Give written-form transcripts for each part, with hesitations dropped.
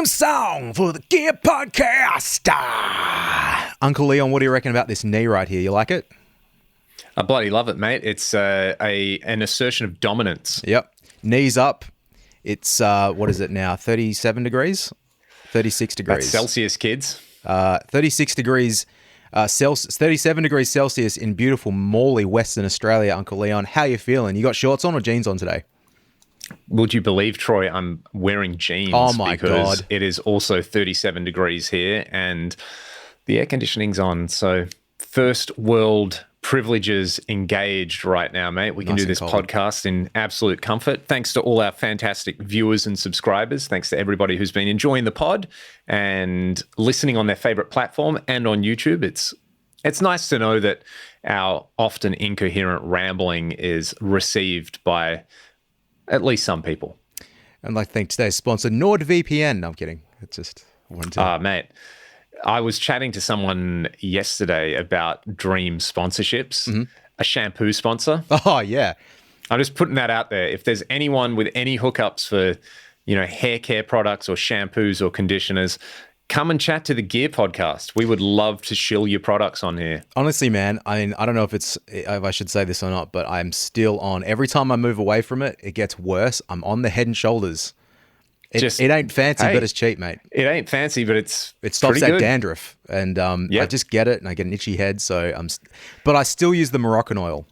song for the Gear Podcast. Uncle Leon, what do you reckon about this knee right here? You like it? I bloody love it, mate. It's an assertion of dominance. Yep. Knees up. It's, what is it now? 37 degrees? 36 degrees. That's Celsius, kids. 36 degrees Celsius, 37 degrees Celsius in beautiful Morley, Western Australia, Uncle Leon. How you feeling? You got shorts on or jeans on today? Would you believe, Troy, I'm wearing jeans because it is also 37 degrees here and the air conditioning's on. So first world privileges engaged right now, mate. We can do this podcast in absolute comfort. Thanks to all our fantastic viewers and subscribers. Thanks to everybody who's been enjoying the pod and listening on their favorite platform and on YouTube. It's nice to know that our often incoherent rambling is received by at least some people. And I think today's sponsor, NordVPN. No, I'm kidding. It's just one to... mate, I was chatting to someone yesterday about dream sponsorships, a shampoo sponsor. Oh, yeah. I'm just putting that out there. If there's anyone with any hookups for, hair care products or shampoos or conditioners, come and chat to the Gear Podcast. We would love to shill your products on here. Honestly, man, I mean, I don't know if I should say this or not, but I'm still on. Every time I move away from it, it gets worse. I'm on the Head and Shoulders. It ain't fancy, but it's cheap, mate. It ain't fancy, but it stops that dandruff, and I just get it, and I get an itchy head. So but I still use the Moroccan oil.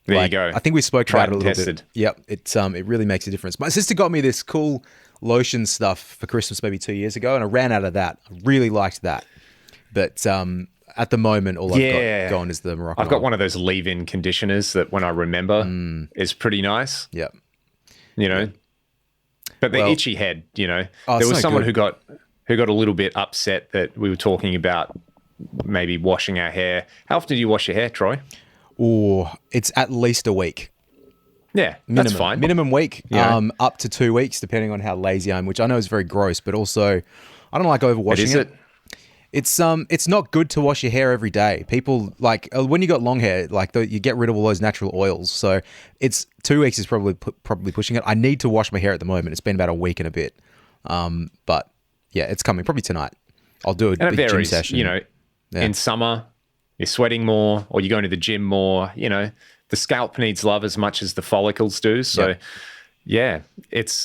There you go. I think we spoke about it a little bit. Yep, it really makes a difference. My sister got me this cool lotion stuff for Christmas maybe 2 years ago, and I ran out of that. I really liked that, but at the moment, all I've got going is the Moroccan. I've got one of those leave-in conditioners that, when I remember, is pretty nice. Yep. But the itchy head, there was someone who got a little bit upset that we were talking about maybe washing our hair. How often do you wash your hair, Troy? Oh, it's at least a week. Yeah, that's fine. Minimum week, up to 2 weeks, depending on how lazy I am, which I know is very gross, but also I don't like overwashing it. It's not good to wash your hair every day. People when you got long hair, you get rid of all those natural oils. So it's 2 weeks is probably pushing it. I need to wash my hair at the moment. It's been about a week and a bit. But yeah, it's coming probably tonight. I'll do a big gym session. In summer, you're sweating more or you're going to the gym more, the scalp needs love as much as the follicles do. So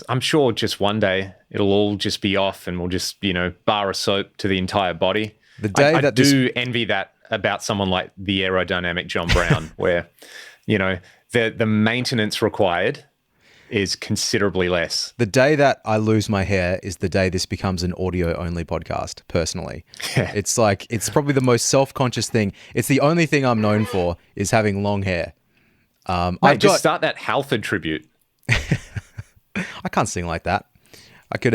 I'm sure just one day it'll all just be off and we'll just, bar of soap to the entire body. I do envy that about someone like the aerodynamic John Brown, where, the maintenance required is considerably less. The day that I lose my hair is the day this becomes an audio-only podcast, personally. Yeah. It's probably the most self-conscious thing. It's the only thing I'm known for is having long hair. Just start that Halford tribute. I can't sing like that. I could...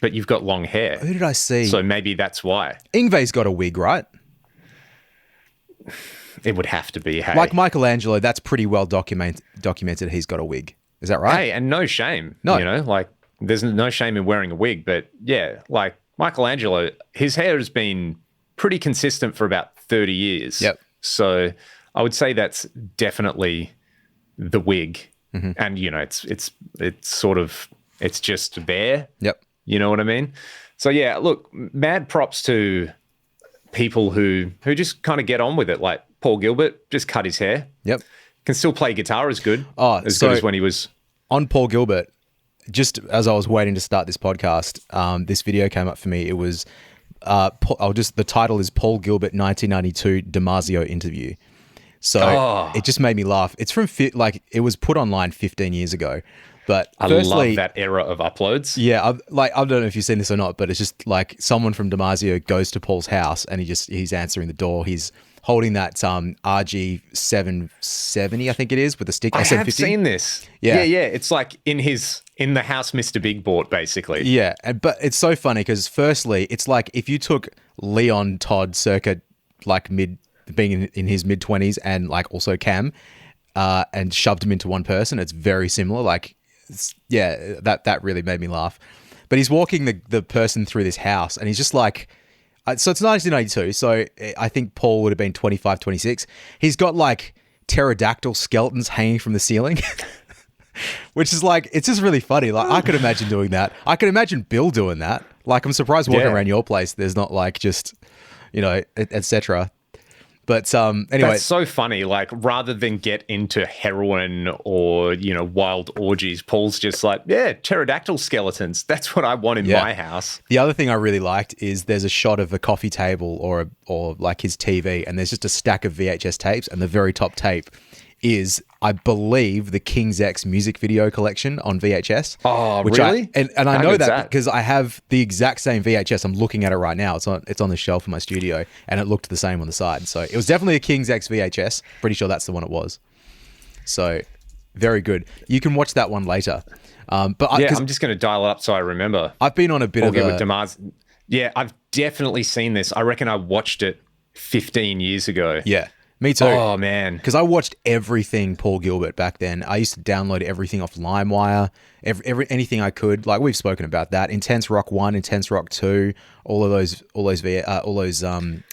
But you've got long hair. Who did I see? So maybe that's why. Ingve's got a wig, right? It would have to be, hey. Like Michelangelo, that's pretty well documented he's got a wig. Is that right? Hey, and no shame. No. There's no shame in wearing a wig. But yeah, like Michelangelo, his hair has been pretty consistent for about 30 years. Yep. So I would say that's definitely the wig. Mm-hmm. And, it's just there. Yep. You know what I mean? So yeah, look, mad props to people who just kind of get on with it. Like Paul Gilbert just cut his hair. Yep. Can still play guitar as good. Good as when he was... On Paul Gilbert, just as I was waiting to start this podcast, this video came up for me. It was... the title is Paul Gilbert 1992 DiMarzio interview. So it just made me laugh. It's from it was put online 15 years ago. But I love that era of uploads. Yeah, I don't know if you've seen this or not, but it's just like someone from DiMarzio goes to Paul's house and he's answering the door. He's holding that RG 770, I think it is, with a stick. I have seen this. Yeah. It's like in the house Mr. Big bought, basically. Yeah, but it's so funny because firstly, it's like if you took Leon Todd circa being in his mid-20s and also Cam and shoved him into one person, it's very similar. That really made me laugh. But he's walking the person through this house and he's just like... So it's 1992, so I think Paul would have been 25, 26. He's got pterodactyl skeletons hanging from the ceiling. Which is like, it's just really funny. Like, I could imagine doing that. I could imagine Bill doing that. Like, I'm surprised walking around your place, there's not like just, etc. But anyway. That's so funny. Like, rather than get into heroin or, wild orgies, Paul's just like, yeah, pterodactyl skeletons. That's what I want in my house. The other thing I really liked is there's a shot of a coffee table or like his TV, and there's just a stack of VHS tapes, and the very top tape is, I believe, the King's X music video collection on VHS. Oh, really? And I know that because I have the exact same VHS. I'm looking at it right now. It's on the shelf in my studio, and it looked the same on the side. So it was definitely a King's X VHS. Pretty sure that's the one it was. So very good. You can watch that one later. But I'm just going to dial it up so I remember. I've been on a bit of a... Damar's. Yeah, I've definitely seen this. I reckon I watched it 15 years ago. Yeah. Me too. Oh, man. Because I watched everything Paul Gilbert back then. I used to download everything off LimeWire, anything I could. Like, we've spoken about that. Intense Rock 1, Intense Rock 2, all those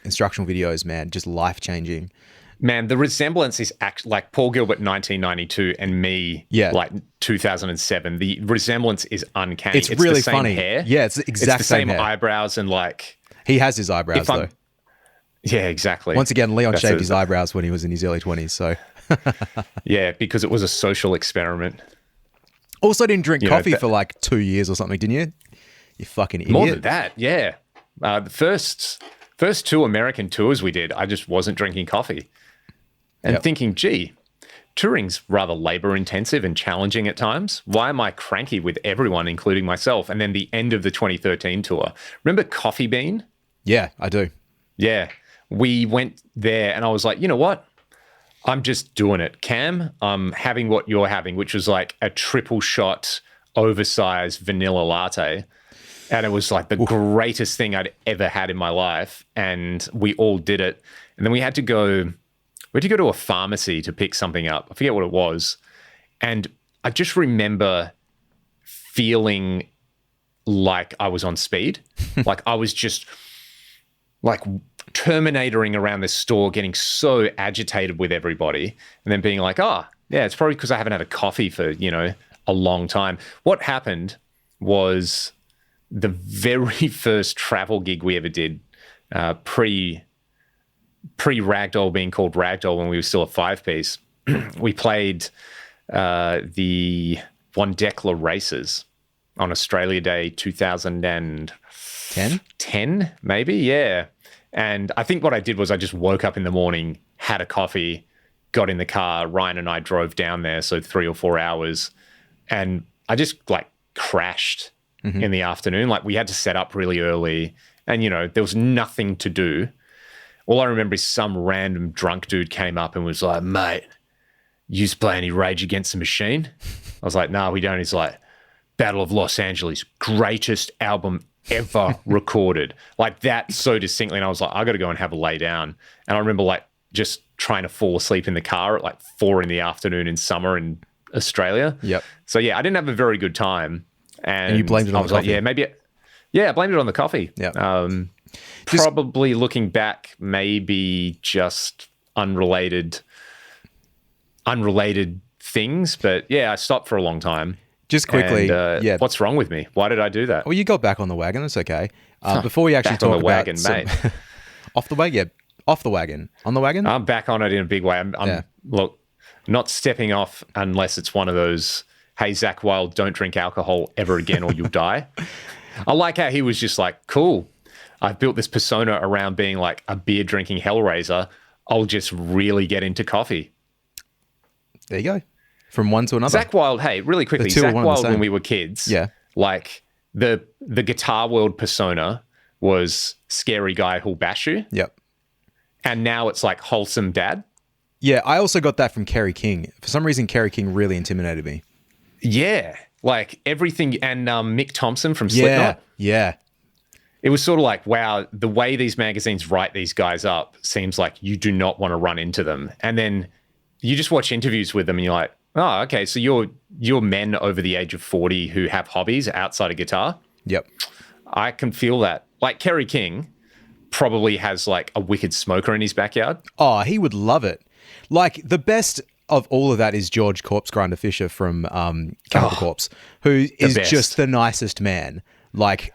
instructional videos, man, just life-changing. Man, the resemblance is like Paul Gilbert 1992 and me, like 2007. The resemblance is uncanny. It's really the same funny. Hair. Yeah, it's the exact same hair. hair. Eyebrows and like... He has his eyebrows, though. Yeah, exactly. Once again, Leon shaved his eyebrows when he was in his early 20s, so... Yeah, because it was a social experiment. Also didn't drink coffee for like 2 years or something, didn't you? You fucking idiot. More than that, yeah. The first 2 American tours we did, I just wasn't drinking coffee. And thinking, gee, touring's rather labor-intensive and challenging at times. Why am I cranky with everyone, including myself? And then the end of the 2013 tour. Remember Coffee Bean? Yeah, I do. Yeah. We went there and I was like, you know what? I'm just doing it. Cam, I'm having what you're having, which was like a triple shot, oversized vanilla latte. And it was like the greatest thing I'd ever had in my life. And we all did it. And then we had to go to a pharmacy to pick something up. I forget what it was. And I just remember feeling like I was on speed. Like I was just like terminatoring around this store, getting so agitated with everybody, and then being like, oh, yeah, it's probably because I haven't had a coffee for, a long time. What happened was the very first travel gig we ever did, pre-Ragdoll being called Ragdoll when we were still a 5-piece, we played the Wandekla Races on Australia Day 2010? 10, maybe, yeah. And I think what I did was I just woke up in the morning, had a coffee, got in the car. Ryan and I drove down there, so 3 or 4 hours. And I just like crashed in the afternoon. Like we had to set up really early and, there was nothing to do. All I remember is some random drunk dude came up and was like, mate, you play any Rage Against the Machine? I was like, no, we don't. He's like, Battle of Los Angeles, greatest album ever recorded, like that so distinctly. And I was like, I got to go and have a lay down. And I remember like just trying to fall asleep in the car at like 4 PM in summer in Australia. Yep. So yeah, I didn't have a very good time. And you blamed it on the coffee. Like, I blamed it on the coffee. Yeah. Probably looking back, maybe just unrelated things. But yeah, I stopped for a long time. Just quickly, what's wrong with me? Why did I do that? Well, you got back on the wagon. That's okay. Before we actually talk about mate. Off the wagon, off the wagon, on the wagon. I'm back on it in a big way. I'm look, not stepping off unless it's one of those, hey, Zach Wilde, don't drink alcohol ever again or you'll die. I like how he was just like, cool, I've built this persona around being like a beer drinking hellraiser. I'll just really get into coffee. There you go. From one to another. Zach Wilde, hey, really quickly, Zach Wilde when we were kids, like the Guitar World persona was scary guy who'll bash you. Yep. And now it's like wholesome dad. Yeah, I also got that from Kerry King. For some reason, Kerry King really intimidated me. Yeah, like everything. And Mick Thompson from Slipknot. Yeah. It was sort of like, wow, the way these magazines write these guys up seems like you do not want to run into them. And then you just watch interviews with them and you're like, oh, okay, so you're men over the age of 40 who have hobbies outside of guitar? Yep. I can feel that. Like Kerry King probably has like a wicked smoker in his backyard. Oh, he would love it. Like the best, of all of that is George Corpse Grinder Fisher from Cannibal Corpse, who is just the nicest man. Like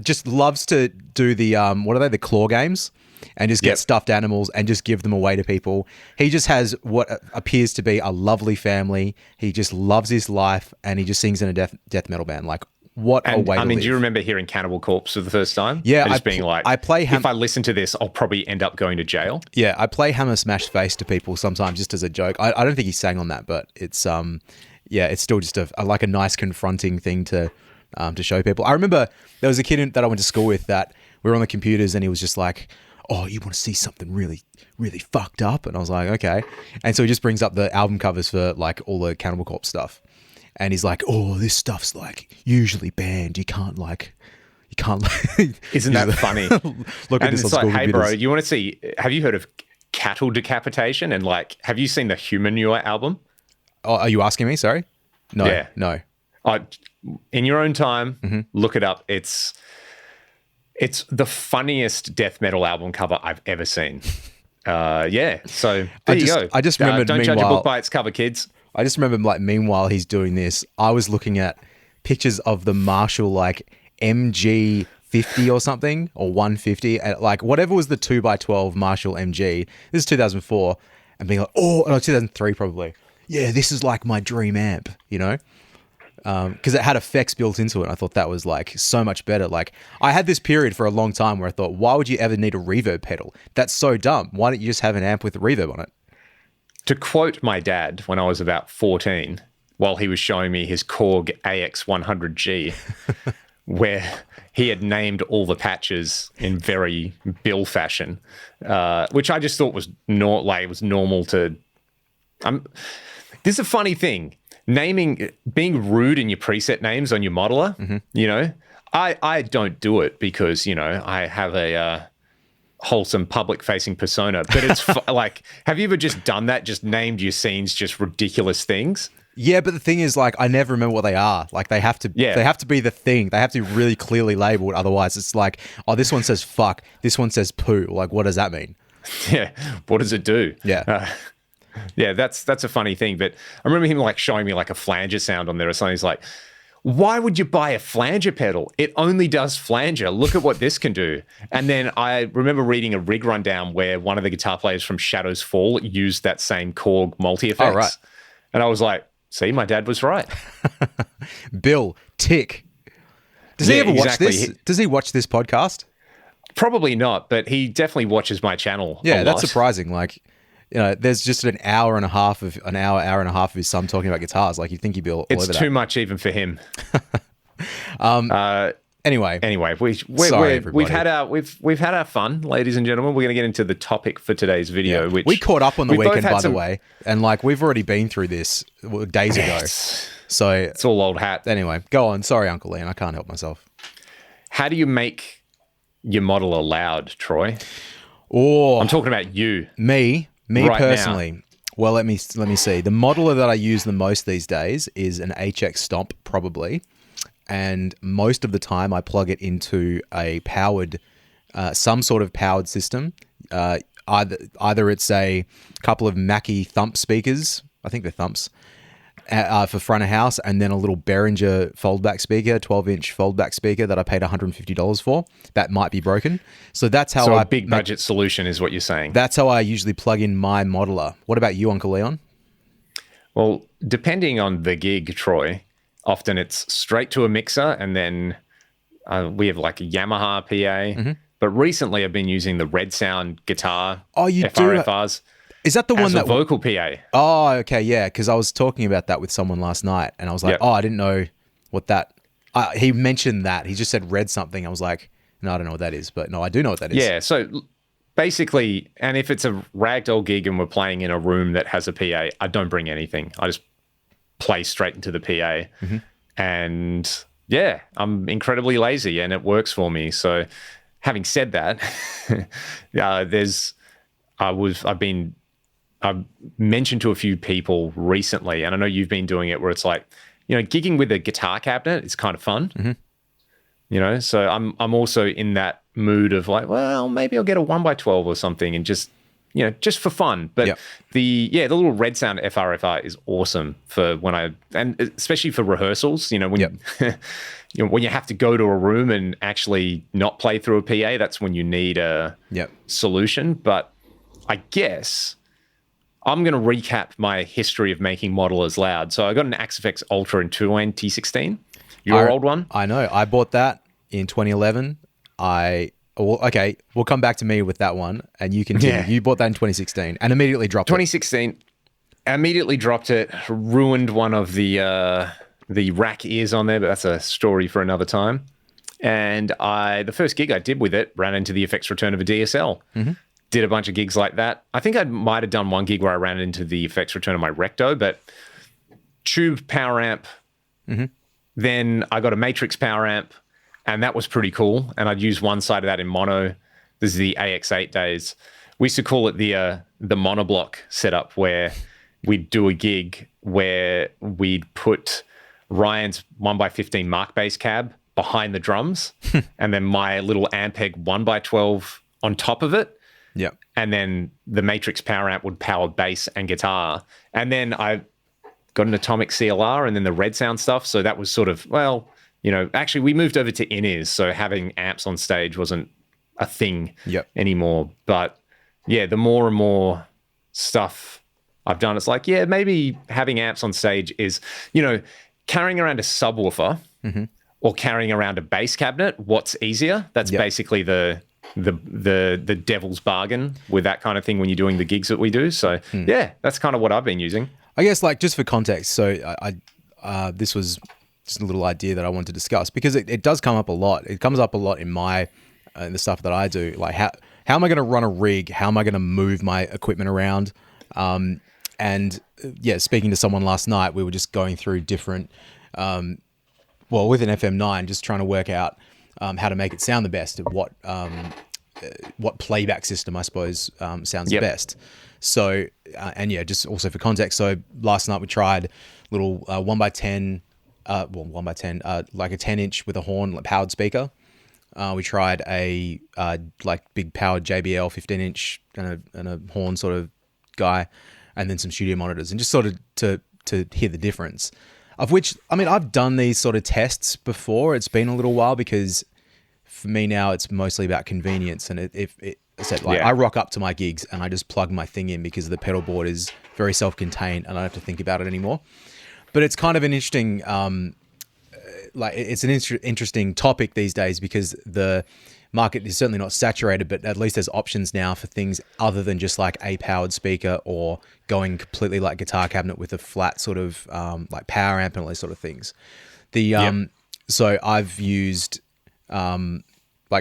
just loves to do the what are they, the claw games, and just get stuffed animals and just give them away to people. He just has what appears to be a lovely family. He just loves his life, and he just sings in a death metal band. Like, what a way to live. Do you remember hearing Cannibal Corpse for the first time? Yeah, and just being like, if I listen to this, I'll probably end up going to jail. Yeah, I play Hammer Smash Face to people sometimes just as a joke. I don't think he sang on that, but it's it's still just like a nice confronting thing to show people. I remember there was a kid that I went to school with that we were on the computers, and he was just like, "Oh, you want to see something really, really fucked up?" And I was like, "Okay." And so he just brings up the album covers for like all the Cannibal Corpse stuff. And he's like, "Oh, this stuff's like usually banned. You can't." Isn't that funny? Look at this. It's like, hey, bro, you want to see? Have you heard of cattle decapitation? And like, have you seen the Humanure album? Oh, are you asking me? Sorry. No. Yeah. No. In your own time, look it up. It's the funniest death metal album cover I've ever seen. So there you go. I just remembered. Don't judge a book by its cover, kids. I just remember, like, meanwhile he's doing this, I was looking at pictures of the Marshall, like, MG 50 or something, or 150, like, whatever was the 2x12 Marshall MG. This is 2004, and being like, 2003 probably. Yeah, this is like my dream amp, you know? Because it had effects built into it. I thought that was, like, so much better. Like, I had this period for a long time where I thought, why would you ever need a reverb pedal? That's so dumb. Why don't you just have an amp with a reverb on it? To quote my dad when I was about 14, while he was showing me his Korg AX100G, where he had named all the patches in very Bill fashion, which I just thought was it was normal to. This is a funny thing. Being rude in your preset names on your modeler, you know, I don't do it because, you know, I have a wholesome public-facing persona, but it's like, have you ever just done that? Just named your scenes just ridiculous things? Yeah, but the thing is, like, I never remember what they are. Like, they have to be the thing. They have to be really clearly labeled. Otherwise, it's like, oh, this one says fuck, this one says poo. Like, what does that mean? Yeah, what does it do? Yeah. Yeah, that's a funny thing. But I remember him like showing me like a flanger sound on there or something. He's like, why would you buy a flanger pedal? It only does flanger. Look at what this can do. And then I remember reading a rig rundown where one of the guitar players from Shadows Fall used that same Korg MultiFX. Oh, right. And I was like, see, my dad was right. Bill, tick. Does he ever watch this? Does he watch this podcast? Probably not, but he definitely watches my channel. Yeah, that's surprising. Like, you know, there's just an hour and a half of his son talking about guitars. Like, you'd think he'd be all over that. It's too much even for him. Anyway, we've had our fun, ladies and gentlemen. We're going to get into the topic for today's video, which we caught up on the weekend, by the way, and like we've already been through this days ago. So it's all old hat. Anyway, go on. Sorry, Uncle Ian, I can't help myself. How do you make your modeler loud, Troy? Oh, I'm talking about you. Me right personally. Now. Well, let me see. The modeler that I use the most these days is an HX Stomp, probably. And most of the time I plug it into a powered, some sort of powered system. Either it's a couple of Mackie Thump speakers, I think they're Thumps, for front of house, and then a little Behringer foldback speaker, 12-inch foldback speaker that I paid $150 for. That might be broken. So that's how a big budget solution is what you're saying. That's how I usually plug in my modeler. What about you, Uncle Leon? Well, depending on the gig, Troy, often it's straight to a mixer, and then we have like a Yamaha PA. Mm-hmm. But recently I've been using the Red Sound guitar FRFRs. Is that the one that vocal PA? Oh, okay, yeah. Because I was talking about that with someone last night, and I was like, "Oh, I didn't know what that." He mentioned that. He just said "red" something. I was like, "No, I don't know what that is," but no, I do know what that is. Yeah. So basically, and if it's a ragdoll gig and we're playing in a room that has a PA, I don't bring anything. I just play straight into the PA, and yeah, I'm incredibly lazy, and it works for me. So, having said that, I've mentioned to a few people recently, and I know you've been doing it, where it's like, you know, gigging with a guitar cabinet is kind of fun. Mm-hmm. You know, so I'm also in that mood of like, well, maybe I'll get a 1x12 or something and just just for fun. But the little red sound FRFR is awesome for and especially for rehearsals, when when you have to go to a room and actually not play through a PA, that's when you need a solution. But I guess I'm going to recap my history of making modelers loud. So I got an Axe-FX Ultra in 2016. Your old one? I know. I bought that in 2011. We'll come back to me with that one, and you continue. Yeah. You bought that in 2016 and immediately dropped 2016, I immediately dropped it, ruined one of the rack ears on there, but that's a story for another time. And the first gig I did with it ran into the effects return of a DSL. Mm-hmm. Did a bunch of gigs like that. I think I might have done one gig where I ran into the effects return of my Recto, but tube power amp. Mm-hmm. Then I got a Matrix power amp, and that was pretty cool. And I'd use one side of that in mono. This is the AX8 days. We used to call it the monoblock setup, where we'd do a gig where we'd put Ryan's 1x15 Mark bass cab behind the drums, and then my little Ampeg 1x12 on top of it. Yeah. And then the Matrix power amp would power bass and guitar. And then I got an Atomic CLR and then the red sound stuff. So that was sort of, actually we moved over to in-ears. So having amps on stage wasn't a thing anymore. But yeah, the more and more stuff I've done, it's like, maybe having amps on stage is, carrying around a subwoofer or carrying around a bass cabinet. What's easier? That's basically the devil's bargain with that kind of thing when you're doing the gigs that we do. So that's kind of what I've been using. I guess, like, just for context, so I this was just a little idea that I wanted to discuss, because it does come up a lot. It comes up a lot in the stuff that I do. Like, how am I going to run a rig? How am I going to move my equipment around? Speaking to someone last night, we were just going through different, with an FM9, just trying to work out how to make it sound the best, what playback system, I suppose, sounds the best. So, just also for context. So last night we tried little 1x10, like a 10-inch with a horn, like powered speaker. We tried a big powered JBL 15-inch and a horn sort of guy, and then some studio monitors, and just sort of to hear the difference. Of which, I've done these sort of tests before. It's been a little while, because for me now it's mostly about convenience. And I rock up to my gigs and I just plug my thing in, because the pedal board is very self-contained and I don't have to think about it anymore. But it's kind of an interesting, interesting topic these days, because the market is certainly not saturated, but at least there's options now for things other than just like a powered speaker, or going completely like guitar cabinet with a flat sort of like power amp and all those sort of things. So I've used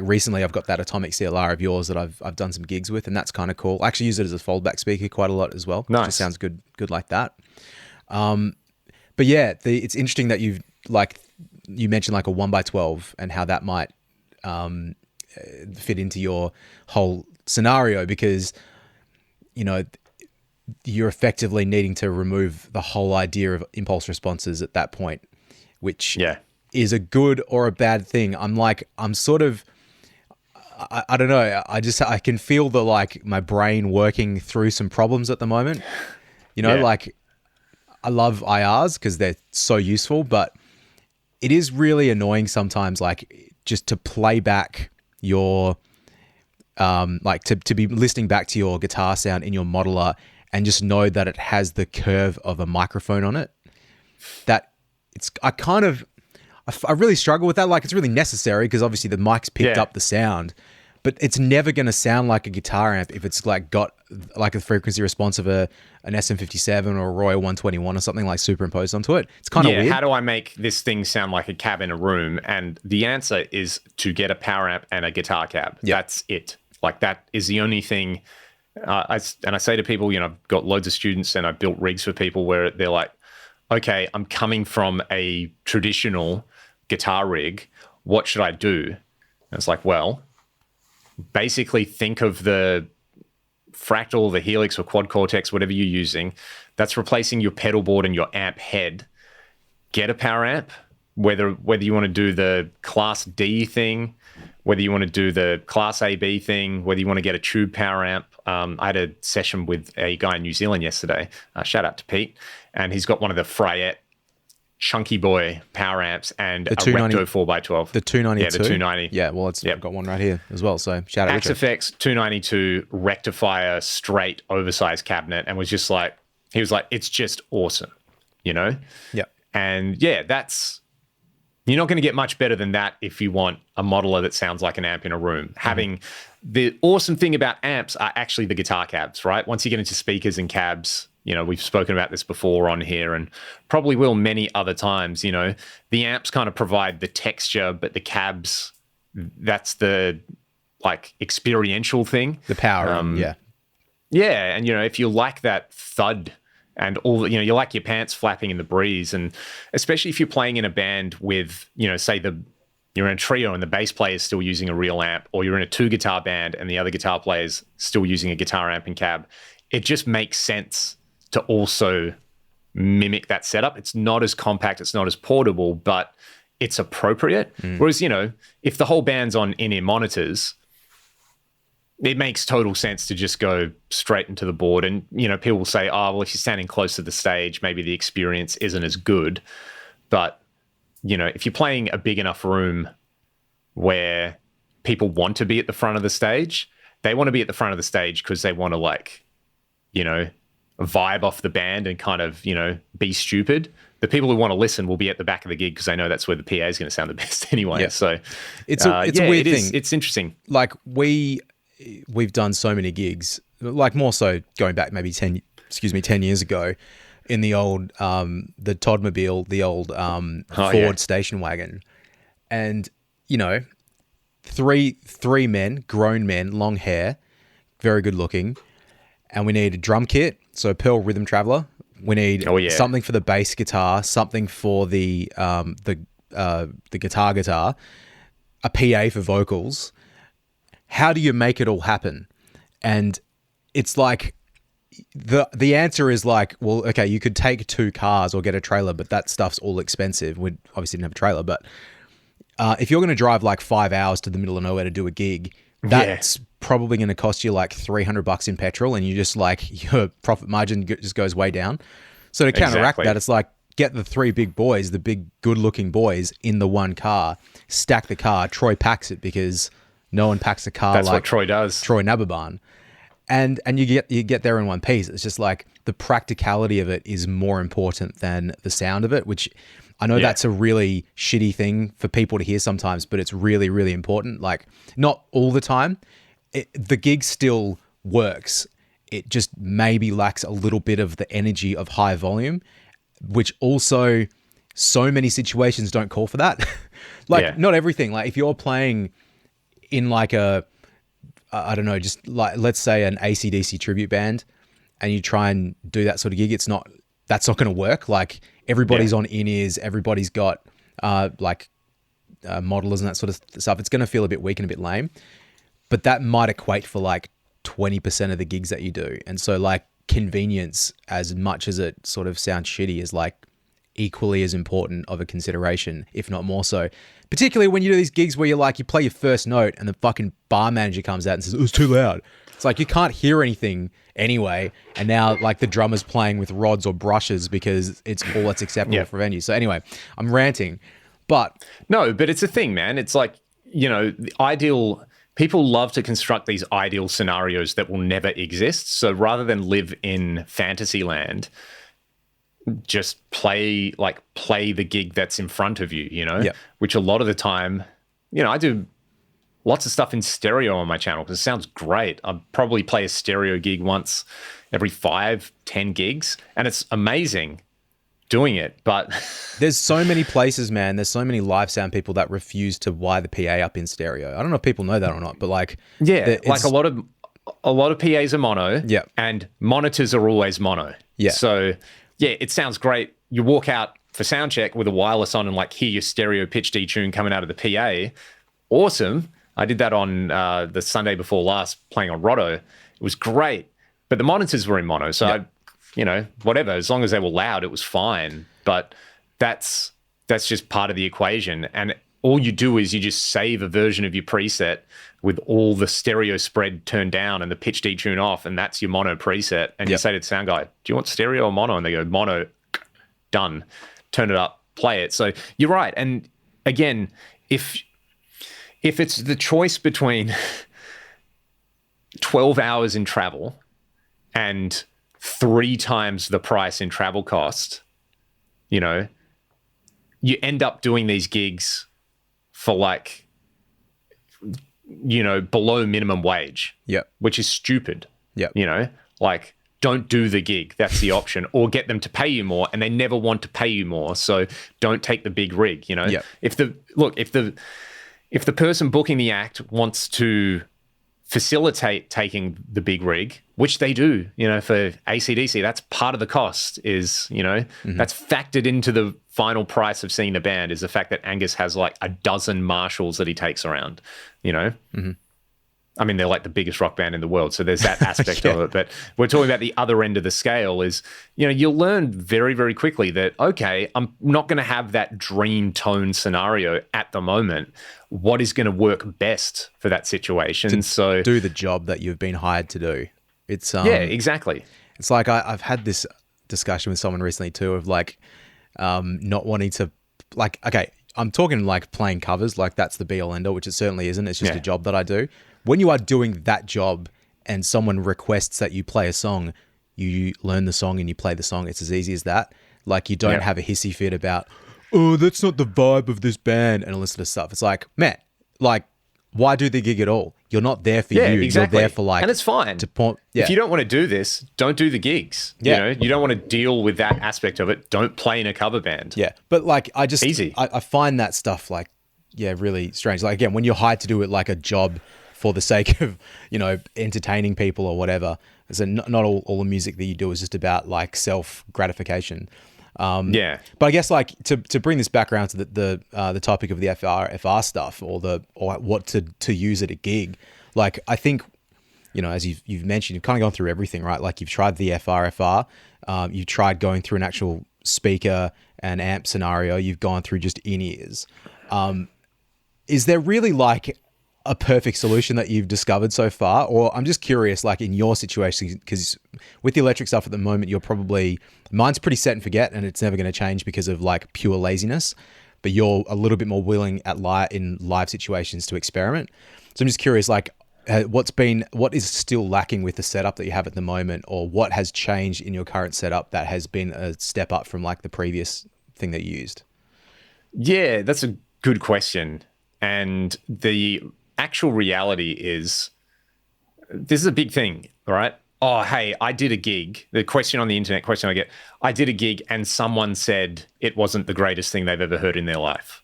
recently I've got that Atomic CLR of yours that I've done some gigs with, and that's kind of cool. I actually use it as a foldback speaker quite a lot as well. Nice. It just sounds good like that. But yeah, it's interesting that you mentioned like a 1x12 and how that might fit into your whole scenario, because you're effectively needing to remove the whole idea of impulse responses at that point, which is a good or a bad thing. I don't know. I can feel my brain working through some problems at the moment. I love IRs because they're so useful, but it is really annoying sometimes, just to play back your, to be listening back to your guitar sound in your modeler and just know that it has the curve of a microphone on it. I really struggle with that. It's really necessary, because obviously the mic's picked up the sound, but it's never going to sound like a guitar amp if it's got a frequency response of an SM57 or a Royal 121 or something superimposed onto it. It's kind of weird. How do I make this thing sound like a cab in a room? And the answer is to get a power amp and a guitar cab. Yep. That's it. That is the only thing. I say to people, I've got loads of students and I've built rigs for people where they're like, okay, I'm coming from a traditional guitar rig. What should I do? And it's like, well, basically think of the Fractal, the Helix or Quad Cortex, whatever you're using. That's replacing your pedal board and your amp head. Get a power amp, whether you want to do the Class D thing, whether you want to do the Class A/B thing, whether you want to get a tube power amp. I had a session with a guy in New Zealand yesterday. Shout out to Pete. And he's got one of the Freyette chunky boy power amps and a Recto 4x12. The 292? Yeah, the 290. Yeah, well, I've got one right here as well, so shout out Richard. XFX 292 rectifier straight oversized cabinet, and he was like, it's just awesome, you know? Yeah. And yeah, you're not going to get much better than that if you want a modeler that sounds like an amp in a room. Having the awesome thing about amps are actually the guitar cabs, right? Once you get into speakers and cabs, you know, we've spoken about this before on here and probably will many other times, you know, the amps kind of provide the texture, but the cabs, that's the like experiential thing. The power, yeah. Yeah, and you know, if you like that thud and all, you know, you like your pants flapping in the breeze, and especially if you're playing in a band with, you know, say you're in a trio and the bass player is still using a real amp, or you're in a 2-guitar band and the other guitar player is still using a guitar amp and cab, it just makes sense to also mimic that setup. It's not as compact, it's not as portable, but it's appropriate. Whereas, you know, if the whole band's on in-ear monitors, it makes total sense to just go straight into the board. And, you know, people will say, oh, well, if you're standing close to the stage, maybe the experience isn't as good. But, you know, if you're playing a big enough room where people want to be at the front of the stage, they want to be at the front of the stage because they want to, like, you know, vibe off the band and kind of, you know, be stupid. The people who want to listen will be at the back of the gig because they know that's where the PA is going to sound the best anyway. Yeah. So it's a weird thing. It's interesting. Like we've done so many gigs, like more so going back maybe 10 years ago in the old, the Toddmobile, the old Ford station wagon. And, you know, three men, grown men, long hair, very good looking. And we need a drum kit, so Pearl Rhythm Traveler. We need something for the bass guitar, something for the guitar, a PA for vocals. How do you make it all happen? And it's like the answer is like, well, okay, you could take 2 cars or get a trailer, but that stuff's all expensive. We obviously didn't have a trailer, but if you're going to drive like 5 hours to the middle of nowhere to do a gig, that's probably going to cost you like $300 in petrol, and you just like your profit margin just goes way down. So to counteract that, it's like get the 3 big boys, the big good-looking boys, in the one car, stack the car. Troy packs it because no one packs a car. That's like what Troy does. Troy Nababan, and you get there in one piece. It's just like the practicality of it is more important than the sound of it, which I know that's a really shitty thing for people to hear sometimes, but it's really, really important. Like, not all the time. The gig still works. It just maybe lacks a little bit of the energy of high volume, which also so many situations don't call for that. Not everything. Like, if you're playing in like I don't know, just like, let's say an AC/DC tribute band, and you try and do that sort of gig, that's not going to work. Like, everybody's on in-ears, everybody's got modelers and that sort of stuff. It's going to feel a bit weak and a bit lame, but that might equate for like 20% of the gigs that you do. And so like convenience, as much as it sort of sounds shitty, is like equally as important of a consideration, if not more so. Particularly when you do these gigs where you play your first note and the fucking bar manager comes out and says, it was too loud. It's like, you can't hear anything anyway. And now like the drummer's playing with rods or brushes because it's all that's acceptable for venue. So anyway, I'm ranting, but no, but it's a thing, man. It's like, you know, the ideal, people love to construct these ideal scenarios that will never exist. So rather than live in fantasy land, just play the gig that's in front of you, you know, which a lot of the time, you know, I do lots of stuff in stereo on my channel because it sounds great. I'll probably play a stereo gig once every 5-10 gigs, and it's amazing doing it. But there's so many places, man. There's so many live sound people that refuse to wire the PA up in stereo. I don't know if people know that or not, but like, like a lot of PAs are mono, and monitors are always mono. So yeah, it sounds great. You walk out for sound check with a wireless on and like hear your stereo pitch detune coming out of the PA. Awesome. I did that on the Sunday before last playing on Rotto. It was great, but the monitors were in mono. So I, you know, whatever, as long as they were loud, it was fine. But that's just part of the equation. And all you do is you just save a version of your preset with all the stereo spread turned down and the pitch detune off, and that's your mono preset. And you say to the sound guy, do you want stereo or mono? And they go, mono, done. Turn it up, play it. So you're right. And again, if it's the choice between 12 hours in travel and 3 times the price in travel cost, you know, you end up doing these gigs for like, you know, below minimum wage. Yep. Which is stupid. Yep. You know, like, don't do the gig. That's the option. Or get them to pay you more, and they never want to pay you more. So don't take the big rig, you know? Yep. If the person booking the act wants to facilitate taking the big rig, which they do, you know, for AC/DC, that's part of the cost is, you know, that's factored into the final price of seeing the band, is the fact that Angus has like a dozen Marshalls that he takes around, you know? I mean, they're like the biggest rock band in the world, so there's that aspect of it. But we're talking about the other end of the scale is, you know, you'll learn very, very quickly that, okay, I'm not going to have that dream tone scenario at the moment. What is going to work best for that situation? So do the job that you've been hired to do. It's yeah, exactly. It's like I've had this discussion with someone recently too of like not wanting to, like, okay, I'm talking like playing covers, like that's the be all end all, which it certainly isn't. It's just a job that I do. When you are doing that job and someone requests that you play a song, you learn the song and you play the song. It's as easy as that. Like, you don't have a hissy fit about, oh, that's not the vibe of this band and all this sort of stuff. It's like, man, like, why do the gig at all? You're not there for you. Exactly. You're there for like... And it's fine. If you don't want to do this, don't do the gigs. You know, you don't want to deal with that aspect of it. Don't play in a cover band. Yeah. But like, I just... Easy. I find that stuff like, really strange. Like, again, when you're hired to do it like a job for the sake of, you know, entertaining people or whatever. So not all the music that you do is just about like self-gratification. But I guess like to bring this back around to the topic of the FR stuff or what to use at a gig. Like, I think, you know, as you've mentioned, you've kind of gone through everything, right? Like, you've tried the FR. You've tried going through an actual speaker and amp scenario. You've gone through just in-ears. Is there really like a perfect solution that you've discovered so far? Or I'm just curious, like in your situation, because with the electric stuff at the moment, mine's pretty set and forget, and it's never going to change because of like pure laziness, but you're a little bit more willing in live situations to experiment. So I'm just curious, like what is still lacking with the setup that you have at the moment, or what has changed in your current setup that has been a step up from like the previous thing that you used? Yeah, that's a good question. And the actual reality is, this is a big thing, right? Oh, hey, I did a gig. The question on the internet I get, I did a gig and someone said it wasn't the greatest thing they've ever heard in their life.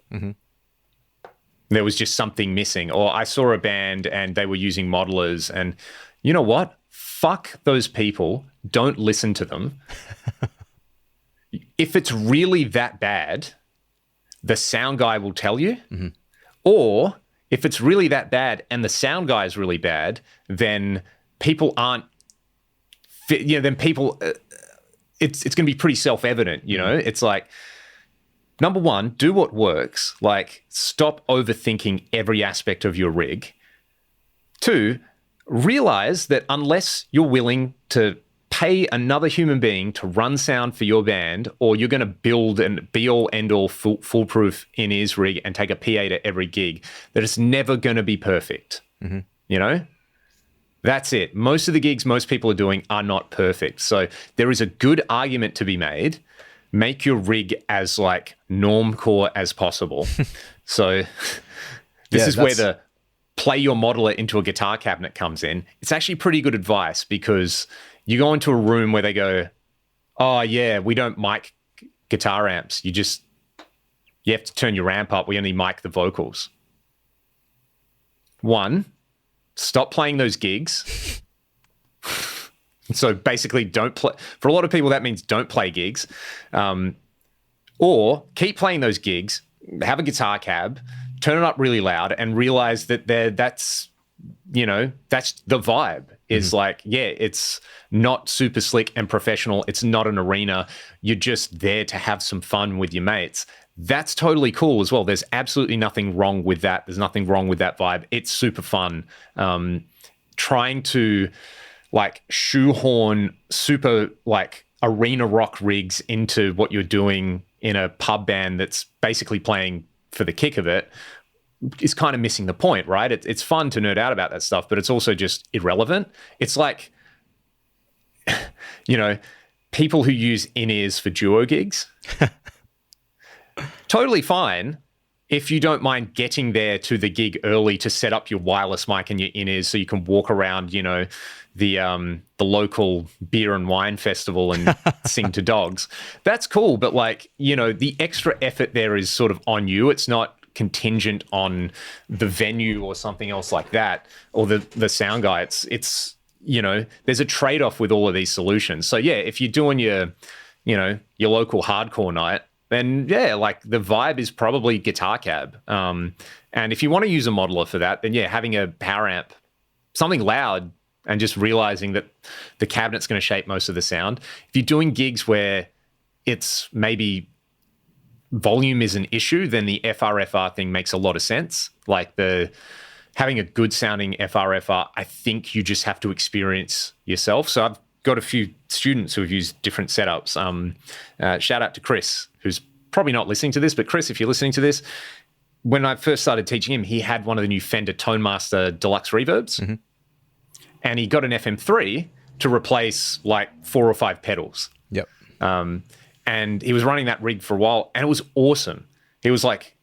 There was just something missing. Or I saw a band and they were using modelers, and you know what? Fuck those people. Don't listen to them. If it's really that bad, the sound guy will tell you. Or if it's really that bad and the sound guy is really bad, then people aren't, then people, it's going to be pretty self-evident, you know? It's like, number one, do what works. Like, stop overthinking every aspect of your rig. 2, realize that unless you're willing to pay another human being to run sound for your band, or you're going to build an be-all, end-all, foolproof in-ears rig and take a PA to every gig, that it's never going to be perfect. You know? That's it. Most of the gigs most people are doing are not perfect. So there is a good argument to be made. Make your rig as like normcore as possible. So this is where the play your modeler into a guitar cabinet comes in. It's actually pretty good advice, because you go into a room where they go, oh yeah, we don't mic guitar amps. You have to turn your amp up. We only mic the vocals. 1, stop playing those gigs. So basically don't play. For a lot of people, that means don't play gigs. Or keep playing those gigs, have a guitar cab, turn it up really loud, and realize that that's the vibe. is like, yeah, it's not super slick and professional. It's not an arena. You're just there to have some fun with your mates. That's totally cool as well. There's absolutely nothing wrong with that. There's nothing wrong with that vibe. It's super fun. Trying to like shoehorn super like arena rock rigs into what you're doing in a pub band that's basically playing for the kick of it is kind of missing the point, right? It's fun to nerd out about that stuff, but it's also just irrelevant. It's like, you know, people who use in-ears for duo gigs. Totally fine if you don't mind getting there to the gig early to set up your wireless mic and your in-ears so you can walk around, you know, the local beer and wine festival and sing to dogs. That's cool, but like, you know, the extra effort there is sort of on you. It's not contingent on the venue or something else like that, or the sound guy. It's you know, there's a trade-off with all of these solutions. So yeah, if you're doing your, you know, your local hardcore night, then yeah, like the vibe is probably guitar cab. And if you want to use a modeler for that, then yeah, having a power amp, something loud, and just realizing that the cabinet's going to shape most of the sound. If you're doing gigs where it's maybe volume is an issue, then the FRFR thing makes a lot of sense. Like having a good sounding FRFR, I think you just have to experience yourself. So I've got a few students who have used different setups. Shout out to Chris, who's probably not listening to this, but Chris, if you're listening to this, when I first started teaching him, he had one of the new Fender ToneMaster Deluxe reverbs, mm-hmm. and he got an FM3 to replace like 4 or 5 pedals. Yep. And he was running that rig for a while, and it was awesome. He was like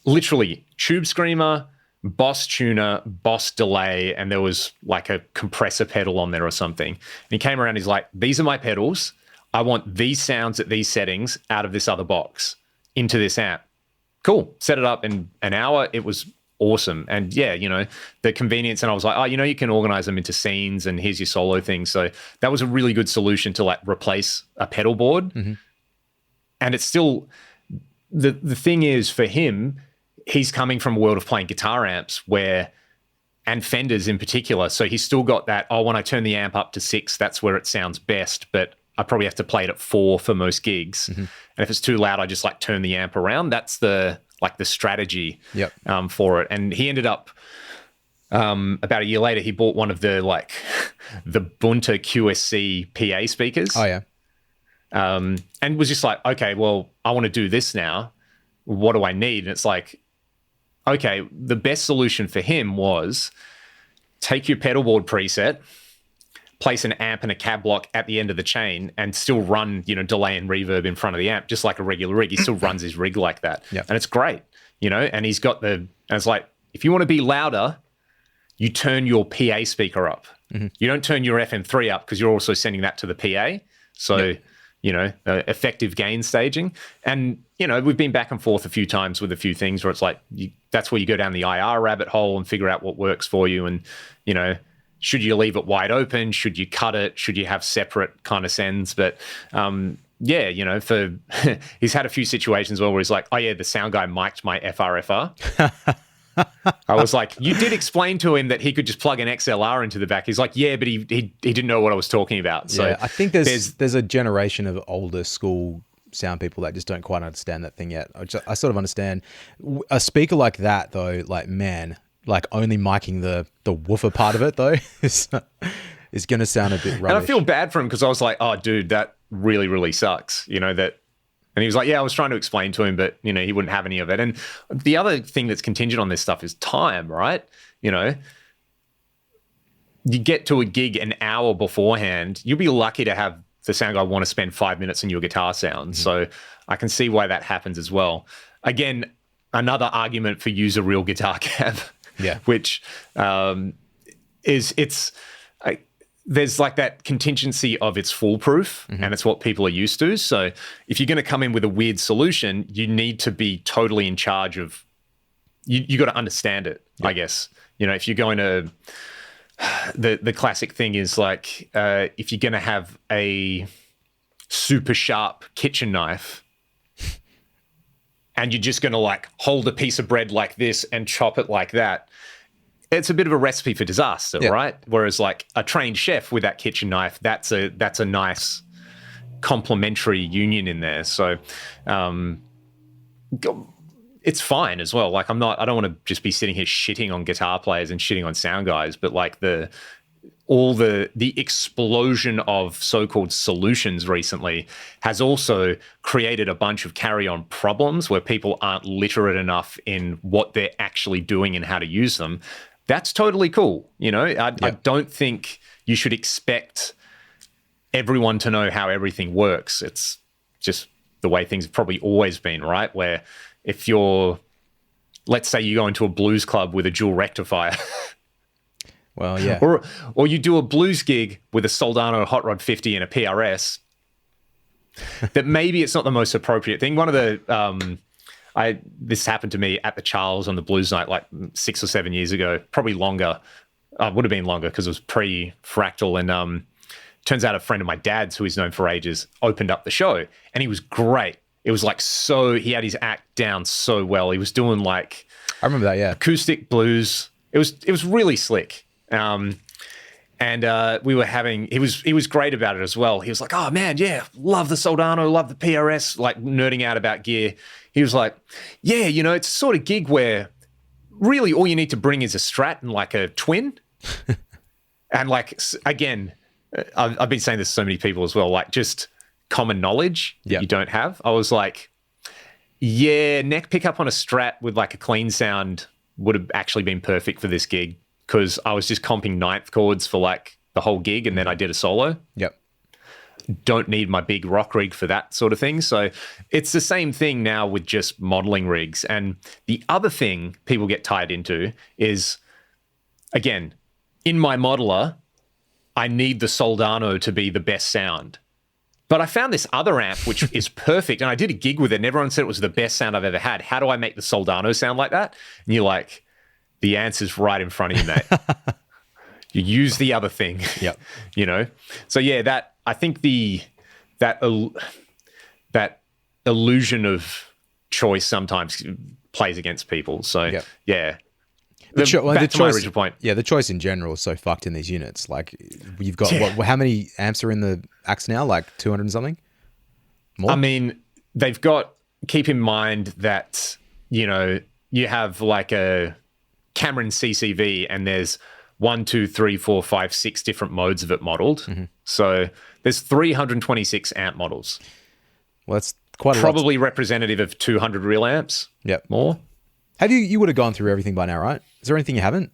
literally tube screamer, Boss tuner, Boss delay, and there was like a compressor pedal on there or something. And he came around, he's like, these are my pedals. I want these sounds at these settings out of this other box into this amp. Cool. Set it up in an hour. It was awesome. And yeah, you know, the convenience. And I was like, oh, you know, you can organize them into scenes and here's your solo thing. So that was a really good solution to like replace a pedal board. Mm-hmm. And it's still, the thing is for him, he's coming from a world of playing guitar amps and Fenders in particular. So he's still got that, oh, when I turn the amp up to 6, that's where it sounds best. But I probably have to play it at 4 for most gigs. Mm-hmm. And if it's too loud, I just like turn the amp around. That's the strategy for it. And he ended up, about a year later, he bought one of the Bunta QSC PA speakers. Oh, yeah. And was just like, okay, well, I want to do this now. What do I need? And it's like, okay, the best solution for him was take your pedal board preset, place an amp and a cab block at the end of the chain, and still run, you know, delay and reverb in front of the amp, just like a regular rig. He still runs his rig like that. Yep. And it's great, you know, and he's got and it's like, if you want to be louder, you turn your PA speaker up. Mm-hmm. You don't turn your FM3 up because you're also sending that to the PA. So, yep. You know, effective gain staging. And, you know, we've been back and forth a few times with a few things where it's like, that's where you go down the IR rabbit hole and figure out what works for you. And, you know, should you leave it wide open? Should you cut it? Should you have separate kind of sends? But, yeah, you know, he's had a few situations where he's like, oh, yeah, the sound guy mic'd my FRFR. I was like, you did explain to him that he could just plug an XLR into the back. He's like, yeah, but he didn't know what I was talking about. So yeah, I think there's a generation of older school sound people that just don't quite understand that thing yet. I sort of understand a speaker like that though. Like, man, like only miking the woofer part of it though is going to sound a bit rubbish. And I feel bad for him because I was like, oh, dude, that really, really sucks. You know that. And he was like, yeah, I was trying to explain to him, but, you know, he wouldn't have any of it. And the other thing that's contingent on this stuff is time, right? You know, you get to a gig an hour beforehand, you'll be lucky to have the sound guy want to spend 5 minutes in your guitar sound. Mm-hmm. So I can see why that happens as well. Again, another argument for use a real guitar cab, which there's like that contingency of it's foolproof, mm-hmm. and it's what people are used to. So if you're going to come in with a weird solution, you need to be totally in charge of, you got to understand it, I guess. You know, if you're going to, the classic thing is like, if you're going to have a super sharp kitchen knife and you're just going to like hold a piece of bread like this and chop it like that, it's a bit of a recipe for disaster, right? Whereas like a trained chef with that kitchen knife, that's a nice complementary union in there. So it's fine as well. Like I don't want to just be sitting here shitting on guitar players and shitting on sound guys, but like the explosion of so-called solutions recently has also created a bunch of carry-on problems where people aren't literate enough in what they're actually doing and how to use them. That's totally cool. You know, I don't think you should expect everyone to know how everything works. It's just the way things have probably always been, right? Where if let's say you go into a blues club with a dual rectifier, well, yeah, or you do a blues gig with a Soldano Hot Rod 50 and a PRS, that maybe it's not the most appropriate thing. One of the this happened to me at the Charles on the blues night like 6 or 7 years ago, probably longer. Would have been longer because it was pre-Fractal, and turns out a friend of my dad's, who he's known for ages, opened up the show, and he was great. It was like he had his act down so well. He was doing like, I remember that, yeah, acoustic blues. It was really slick. And we were he was great about it as well. He was like, oh man, yeah, love the Soldano, love the PRS, like nerding out about gear. He was like, yeah, you know, it's a sort of gig where really all you need to bring is a Strat and like a twin. And like, again, I've been saying this to so many people as well, like just common knowledge that you don't have. I was like, yeah, neck pickup on a Strat with like a clean sound would have actually been perfect for this gig, because I was just comping ninth chords for like the whole gig, and then I did a solo. Yep. Don't need my big rock rig for that sort of thing. So it's the same thing now with just modeling rigs. And the other thing people get tied into is, again, in my modeler, I need the Soldano to be the best sound. But I found this other amp, which is perfect, and I did a gig with it, and everyone said it was the best sound I've ever had. How do I make the Soldano sound like that? And you're like, the answer's right in front of you, mate. You use the other thing. Yep. You know? So yeah, I think that illusion of choice sometimes plays against people. So yeah. Back to my original point. Yeah, the choice in general is so fucked in these units. Like, you've got how many amps are in the Axe now? Like 200 and something? More? I mean, they've got, keep in mind that, you know, you have like a Cameron CCV and there's 1, 2, 3, 4, 5, 6 different modes of it modeled. Mm-hmm. So there's 326 amp models. Well, that's quite probably representative of 200 real amps. Yep. More. Have you would have gone through everything by now, right? Is there anything you haven't?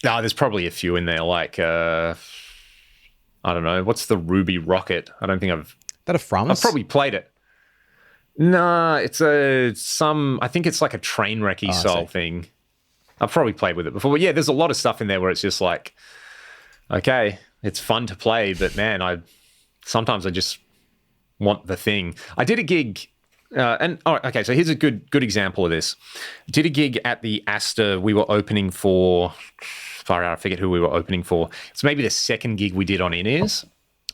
No, there's probably a few in there. Like, I don't know. What's the Ruby Rocket? I don't think Is that a Framus? I've probably played it. No, it's I think it's like a train wrecky style thing. I've probably played with it before. But yeah, there's a lot of stuff in there where it's just like, okay, it's fun to play, but man, sometimes I just want the thing. I did a gig, okay, so here's a good example of this. Did a gig at the Astor. We were opening for, far out, I forget who we were opening for. It's maybe the second gig we did on In-Ears.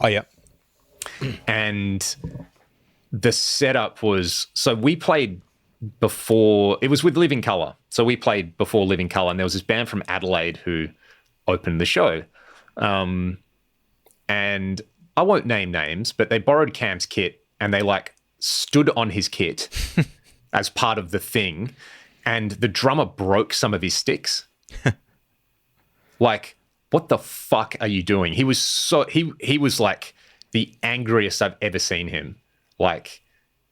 Oh, yeah. And the setup was, so we played before, it was with Living Colour. So we played before Living Colour, and there was this band from Adelaide who opened the show. And I won't name names, but they borrowed Cam's kit and they like stood on his kit as part of the thing, and the drummer broke some of his sticks. Like, what the fuck are you doing? He was he was like the angriest I've ever seen him. Like,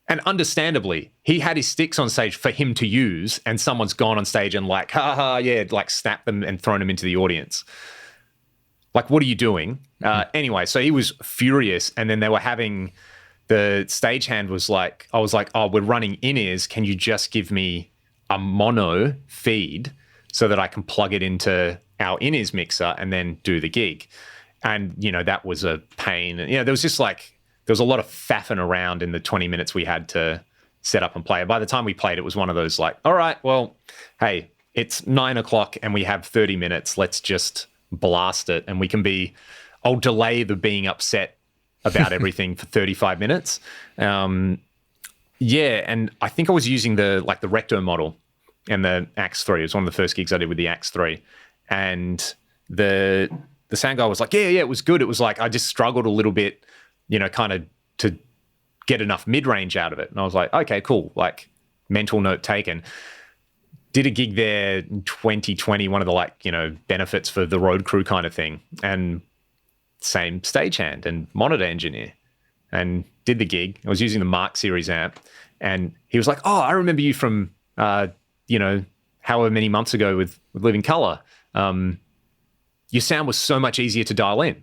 and understandably, he had his sticks on stage for him to use, and someone's gone on stage and like, like snapped them and thrown them into the audience. Like, what are you doing? Anyway, so he was furious, and then they were having, the stagehand was like, I was like, oh, we're running in-ears. Can you just give me a mono feed so that I can plug it into our in-ears mixer and then do the gig? And, you know, that was a pain. And, you know, there was just like, there was a lot of faffing around in the 20 minutes we had to set up and play. And by the time we played, it was one of those like, all right, well, hey, it's 9 o'clock and we have 30 minutes. Let's just blast it. And we can I'll delay the being upset about everything for 35 minutes. Yeah, and I think I was using the Recto model and the Axe 3. It was one of the first gigs I did with the Axe 3. and the sound guy was like, yeah, it was good. It was like I just struggled a little bit, kind of to get enough mid-range out of it. And I was like, okay, cool. Like, mental note taken. Did a gig there in 2020, one of the benefits for the road crew kind of thing, and same stagehand and monitor engineer, and did the gig. I was using the Mark Series amp, and he was like, oh, I remember you from however many months ago with Living Colour. Your sound was so much easier to dial in.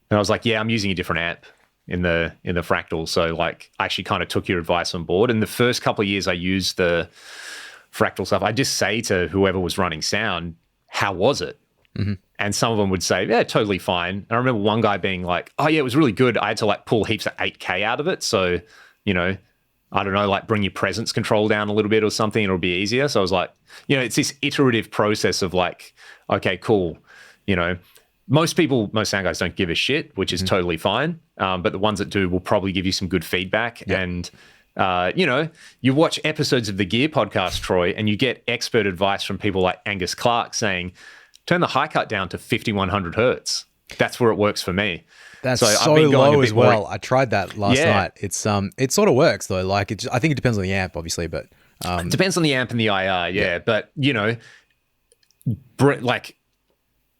And I was like, yeah, I'm using a different amp in the Fractal. So like, I actually kind of took your advice on board. And the first couple of years I used the Fractal stuff, I just say to whoever was running sound, how was it? Mm-hmm. And some of them would say, yeah, totally fine. And I remember one guy being like, oh yeah, it was really good. I had to like pull heaps of 8K out of it. So, I don't know, like bring your presence control down a little bit or something, it'll be easier. So I was like, it's this iterative process of like, okay, cool. Most sound guys don't give a shit, which is totally fine. But the ones that do will probably give you some good feedback. Yep. And, you watch episodes of the Gear podcast, Troy, and you get expert advice from people like Angus Clark saying, turn the high cut down to 5100 hertz. That's where it works for me. That's so low as well. I tried that last night. It's it sort of works though. Like I think it depends on the amp, obviously, but it depends on the amp and the IR. Yeah. But like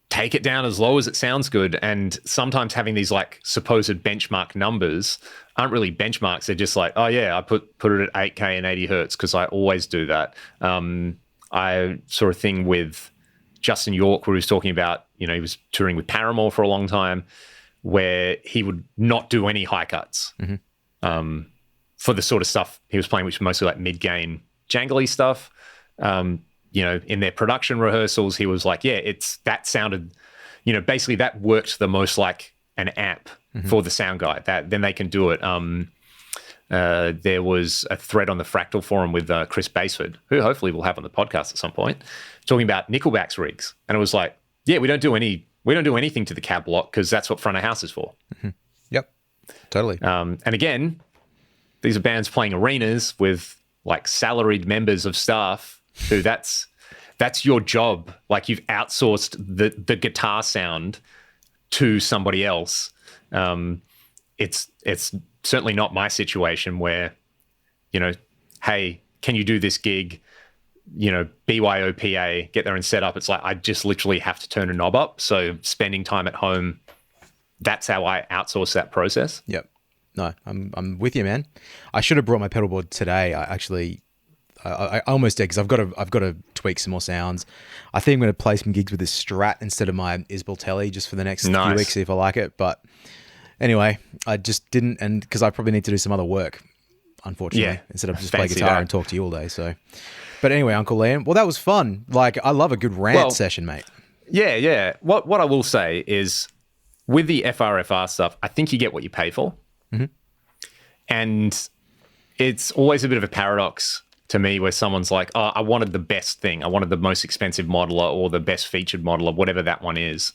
take it down as low as it sounds good. And sometimes having these like supposed benchmark numbers aren't really benchmarks. They're just like, oh yeah, I put it at 8K and 80 hertz because I always do that. I saw a thing with Justin York where he was talking about, he was touring with Paramore for a long time, where he would not do any high cuts for the sort of stuff he was playing, which was mostly like mid-gain jangly stuff. In their production rehearsals, he was like, yeah, that sounded, basically that worked the most like an amp for the sound guy. Then they can do it. There was a thread on the Fractal forum with Chris Baseford, who hopefully we'll have on the podcast at some point, talking about Nickelback's rigs. And it was like, yeah, we don't do anything to the cab block because that's what front of house is for. Mm-hmm. Yep, totally. And again, these are bands playing arenas with like salaried members of staff who that's your job. Like you've outsourced the guitar sound to somebody else. It's certainly not my situation where, hey, can you do this gig? BYOPA, get there and set up. It's like I just literally have to turn a knob up. So spending time at home, that's how I outsource that process. Yep. No, I'm with you, man. I should have brought my pedal board today. I almost did because I've got to tweak some more sounds. I think I'm going to play some gigs with this Strat instead of my Isbell Telly just for the next few weeks, see if I like it. But anyway, I just didn't, and because I probably need to do some other work, unfortunately, instead of just play guitar and talk to you all day. So. But anyway, Uncle Liam, well, that was fun. Like, I love a good rant session, mate. Yeah. What I will say is, with the FRFR stuff, I think you get what you pay for. Mm-hmm. And it's always a bit of a paradox to me where someone's like, oh, I wanted the best thing. I wanted the most expensive modeler or the best featured modeler, whatever that one is.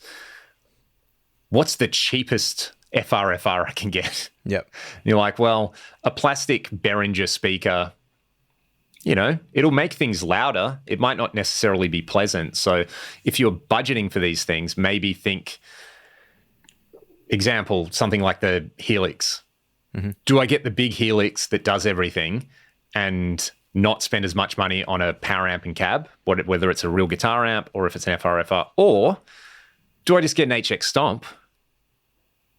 What's the cheapest FRFR I can get? Yep. And you're like, well, a plastic Behringer speaker, it'll make things louder. It might not necessarily be pleasant. So if you're budgeting for these things, maybe think, example, something like the Helix. Mm-hmm. Do I get the big Helix that does everything and not spend as much money on a power amp and cab, whether it's a real guitar amp or if it's an FRFR? Or do I just get an HX Stomp?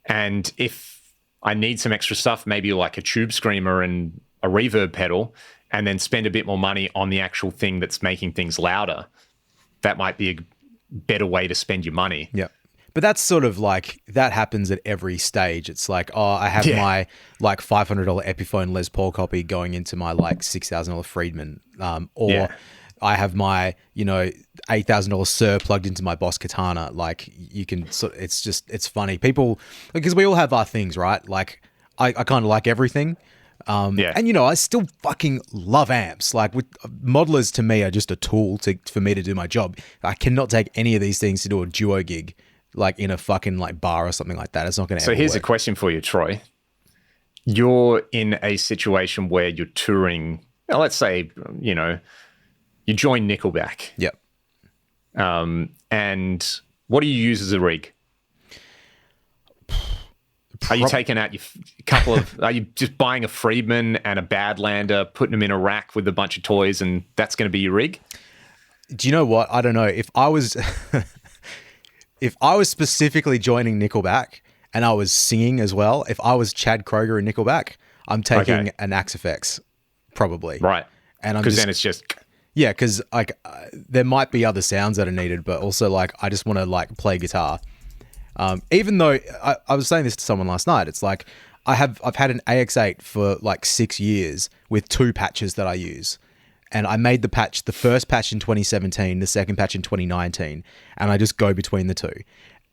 And if I need some extra stuff, maybe like a tube screamer and a reverb pedal, and then spend a bit more money on the actual thing that's making things louder. That might be a better way to spend your money. Yeah. But that's sort of like, that happens at every stage. It's like, oh, I have my like $500 Epiphone Les Paul copy going into my like $6,000 Friedman. Or I have my, $8,000 Sir plugged into my Boss Katana. Like you can, it's funny. People, because we all have our things, right? Like I kind of like everything. And I still fucking love amps. Like with modelers to me are just a tool for me to do my job. I cannot take any of these things to do a duo gig, like in a fucking like bar or something like that. It's not going to. So here's a question for you, Troy. You're in a situation where you're touring. Let's say you join Nickelback. Yep. And what do you use as a rig? Are you taking out your couple of? Are you just buying a Friedman and a Badlander, putting them in a rack with a bunch of toys, and that's going to be your rig? Do you know what? I don't know. If I was, if I was specifically joining Nickelback and I was singing as well, if I was Chad Kroger in Nickelback, I'm taking an Axe-FX, probably. Right. And because then it's just. Yeah, because like there might be other sounds that are needed, but also like I just want to like play guitar. Even though I was saying this to someone last night, it's like I've had an AX8 for like 6 years with 2 patches that I use, and I made the first patch in 2017, the second patch in 2019, and I just go between the two,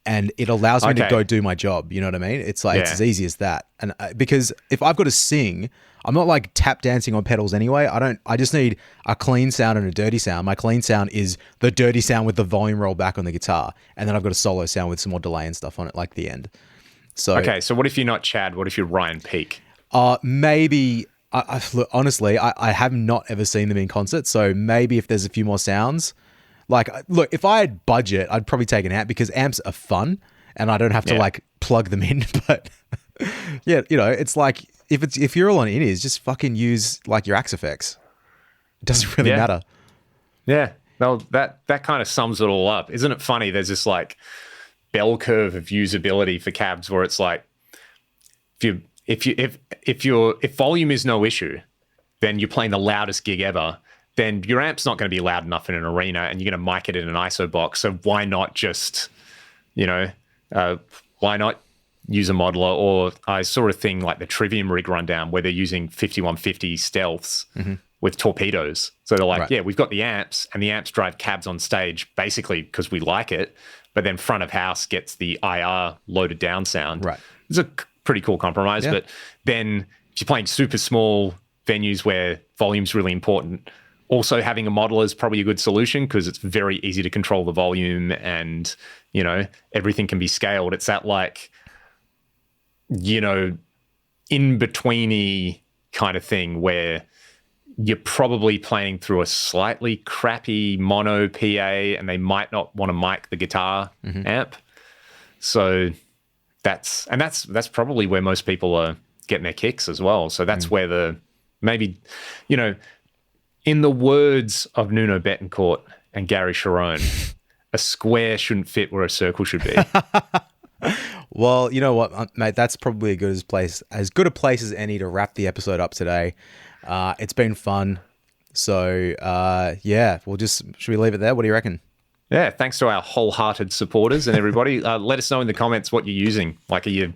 and it allows me to go do my job. You know what I mean? It's like it's as easy as that, and because if I've got to sing, I'm not like tap dancing on pedals anyway. I just need a clean sound and a dirty sound. My clean sound is the dirty sound with the volume roll back on the guitar. And then I've got a solo sound with some more delay and stuff on it, like the end. So so what if you're not Chad? What if you're Ryan Peake? Maybe, look, honestly, I have not ever seen them in concert. So maybe if there's a few more sounds. Like, look, if I had budget, I'd probably take an amp because amps are fun and I don't have to like plug them in. But yeah, you know, it's like, if you're all on in-ears, just fucking use like your Axe-FX. It doesn't really matter. Yeah. Well, that kind of sums it all up. Isn't it funny? There's this like bell curve of usability for cabs where it's like if volume is no issue, then you're playing the loudest gig ever. Then your amp's not going to be loud enough in an arena, and you're going to mic it in an ISO box. So why not just, why not use a modeler? Or I saw a thing like the Trivium rig rundown where they're using 5150 stealths with torpedoes. So they're like, we've got the amps, and the amps drive cabs on stage basically because we like it, but then front of house gets the IR loaded down sound. Right. It's a pretty cool compromise. But then if you're playing super small venues where volume's really important, also having a modeler is probably a good solution because it's very easy to control the volume and, everything can be scaled. It's that like, in-betweeny kind of thing where you're probably playing through a slightly crappy mono PA and they might not want to mic the guitar amp. So that's probably where most people are getting their kicks as well. So that's where maybe, in the words of Nuno Betancourt and Gary Sharon, a square shouldn't fit where a circle should be. Well, you know what, mate, that's probably as good a place as any to wrap the episode up today. It's been fun. So, should we leave it there? What do you reckon? Yeah, thanks to our wholehearted supporters and everybody. Let us know in the comments what you're using. Like, are you,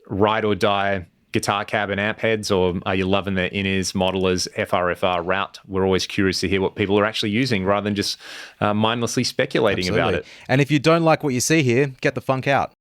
ride or die guitar cab and amp heads, or are you loving the in-ears, modelers, FRFR route? We're always curious to hear what people are actually using rather than just mindlessly speculating about it. And if you don't like what you see here, get the funk out.